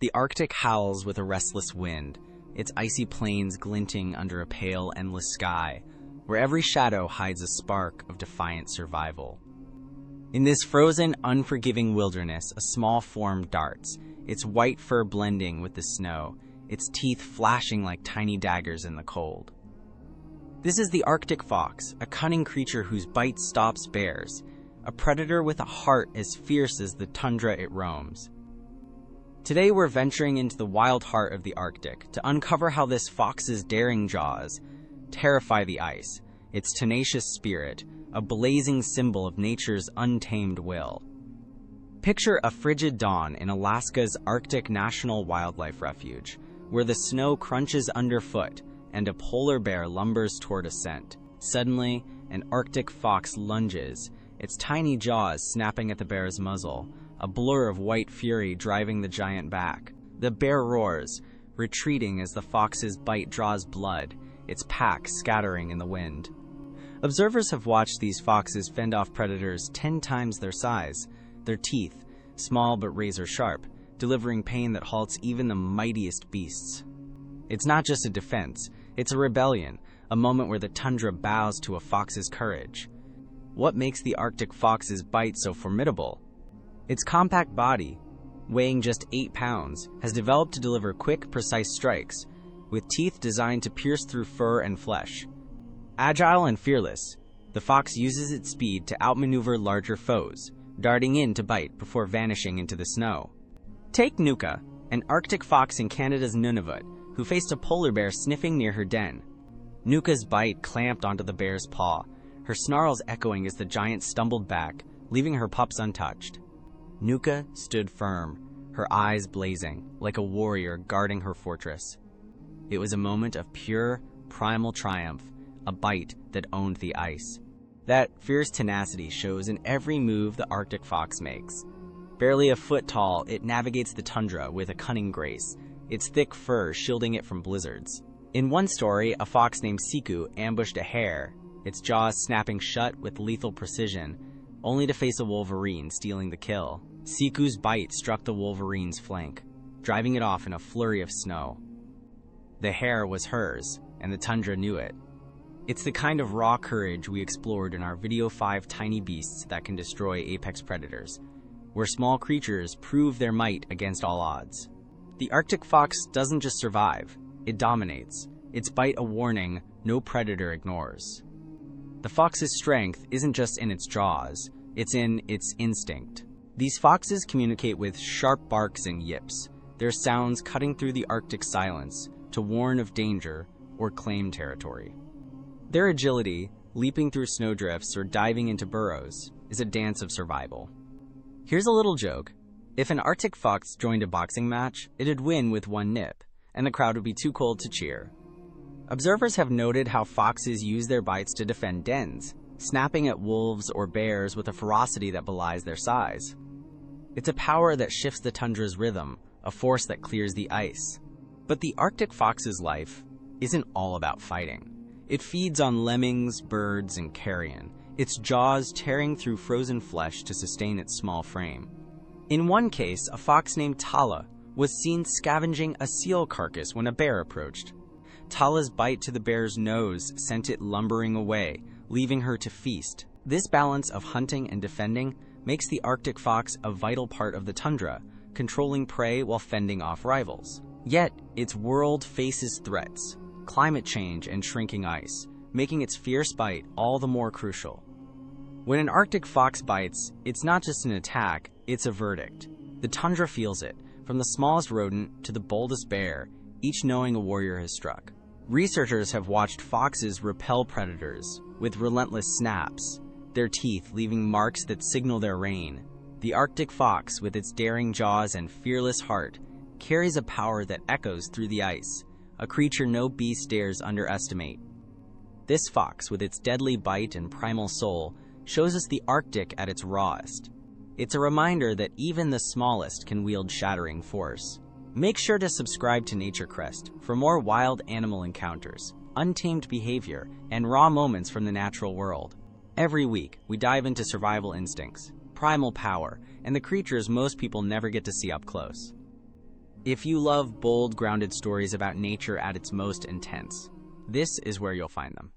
The Arctic howls with a restless wind, its icy plains glinting under a pale, endless sky, where every shadow hides a spark of defiant survival. In this frozen, unforgiving wilderness, a small form darts, its white fur blending with the snow, its teeth flashing like tiny daggers in the cold. This is the Arctic fox, a cunning creature whose bite stops bears, a predator with a heart as fierce as the tundra it roams. Today we're venturing into the wild heart of the Arctic to uncover how this fox's daring jaws terrify the ice, its tenacious spirit, a blazing symbol of nature's untamed will. Picture a frigid dawn in Alaska's Arctic National Wildlife Refuge, where the snow crunches underfoot and a polar bear lumbers toward a scent. Suddenly, an Arctic fox lunges, its tiny jaws snapping at the bear's muzzle, a blur of white fury driving the giant back. The bear roars, retreating as the fox's bite draws blood, its pack scattering in the wind. Observers have watched these foxes fend off predators 10 times their size, their teeth, small but razor-sharp, delivering pain that halts even the mightiest beasts. It's not just a defense, it's a rebellion, a moment where the tundra bows to a fox's courage. What makes the Arctic fox's bite so formidable? Its compact body, weighing just 8 pounds, has developed to deliver quick, precise strikes, with teeth designed to pierce through fur and flesh. Agile and fearless, the fox uses its speed to outmaneuver larger foes, darting in to bite before vanishing into the snow. Take Nuka, an Arctic fox in Canada's Nunavut, who faced a polar bear sniffing near her den. Nuka's bite clamped onto the bear's paw, her snarls echoing as the giant stumbled back, leaving her pups untouched. Nuka stood firm, her eyes blazing, like a warrior guarding her fortress. It was a moment of pure, primal triumph, a bite that owned the ice. That fierce tenacity shows in every move the Arctic fox makes. Barely a foot tall, it navigates the tundra with a cunning grace, its thick fur shielding it from blizzards. In one story, a fox named Siku ambushed a hare, its jaws snapping shut with lethal precision, only to face a wolverine stealing the kill. Siku's bite struck the wolverine's flank, driving it off in a flurry of snow. The hare was hers, and the tundra knew it. It's the kind of raw courage we explored in our video 5 Tiny Beasts that can destroy apex predators, where small creatures prove their might against all odds. The Arctic fox doesn't just survive, it dominates, its bite a warning no predator ignores. The fox's strength isn't just in its jaws, it's in its instinct. These foxes communicate with sharp barks and yips, their sounds cutting through the Arctic silence to warn of danger or claim territory. Their agility, leaping through snowdrifts or diving into burrows, is a dance of survival. Here's a little joke. If an Arctic fox joined a boxing match, it'd win with one nip, and the crowd would be too cold to cheer. Observers have noted how foxes use their bites to defend dens, snapping at wolves or bears with a ferocity that belies their size. It's a power that shifts the tundra's rhythm, a force that clears the ice. But the Arctic fox's life isn't all about fighting. It feeds on lemmings, birds, and carrion, its jaws tearing through frozen flesh to sustain its small frame. In one case, a fox named Tala was seen scavenging a seal carcass when a bear approached. Tala's bite to the bear's nose sent it lumbering away, leaving her to feast. This balance of hunting and defending makes the Arctic fox a vital part of the tundra, controlling prey while fending off rivals. Yet, its world faces threats, climate change and shrinking ice, making its fierce bite all the more crucial. When an Arctic fox bites, it's not just an attack, it's a verdict. The tundra feels it, from the smallest rodent to the boldest bear, each knowing a warrior has struck. Researchers have watched foxes repel predators with relentless snaps, their teeth leaving marks that signal their reign. The Arctic fox, with its daring jaws and fearless heart, carries a power that echoes through the ice, a creature no beast dares underestimate. This fox, with its deadly bite and primal soul, shows us the Arctic at its rawest. It's a reminder that even the smallest can wield shattering force. Make sure to subscribe to Nature Crest for more wild animal encounters, untamed behavior, and raw moments from the natural world. Every week, we dive into survival instincts, primal power, and the creatures most people never get to see up close. If you love bold, grounded stories about nature at its most intense, this is where you'll find them.